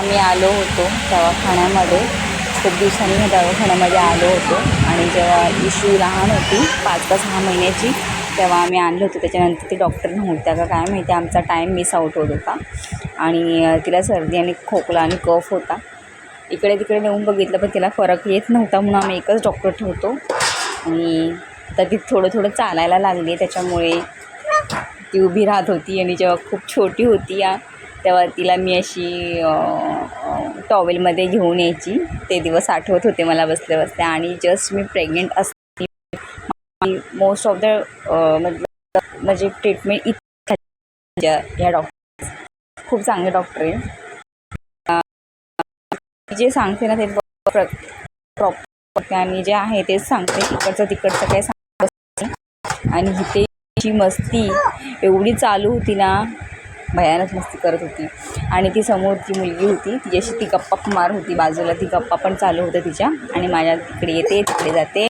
आम्ही आलो होतो दवाखान्यामध्ये, खूप दिवसांनी ह्या दवाखान्यामध्ये आलो होतो. आणि जेव्हा इशू लहान होती 5 का 6 महिन्याची तेव्हा आम्ही आणलं होतं. त्याच्यानंतर ती डॉक्टर नव्हत्या का काय माहिती, आमचा टाईम मिस आऊट होत होता. आणि तिला सर्दी आणि खोकला आणि कफ होता. इकडे तिकडे नेऊन बघितलं पण तिला फरक येत नव्हता, म्हणून आम्ही एकच डॉक्टर ठेवतो. आणि आता ती थोडं थोडं चालायला लागली, त्याच्यामुळे ती उभी राहत होती. आणि जेव्हा खूप छोटी होती तेव्हा तिला मी अशी टॉवेलमध्ये घेऊन यायची. ते दिवस आठवत होते मला बसल्या बसल्या. आणि जस्ट मी प्रेग्नेंट असते, मोस्ट ऑफ द म्हणजे ट्रीटमेंट ह्या डॉक्टर खूप चांगले डॉक्टर आहे. जे सांगते ना ते प्रॉपर आणि जे आहे तेच सांगते, तिकडचं काय सांगते. आणि इथे जी मस्ती एवढी चालू होती ना, भयानक मस्ती करत होती. आणि ती समोर ती मुलगी होती, तिच्याशी ती गप्पा मार होती बाजूला, ती गप्पा पण चालू होतं तिच्या. आणि माझ्या तिकडे येते तिकडे जाते.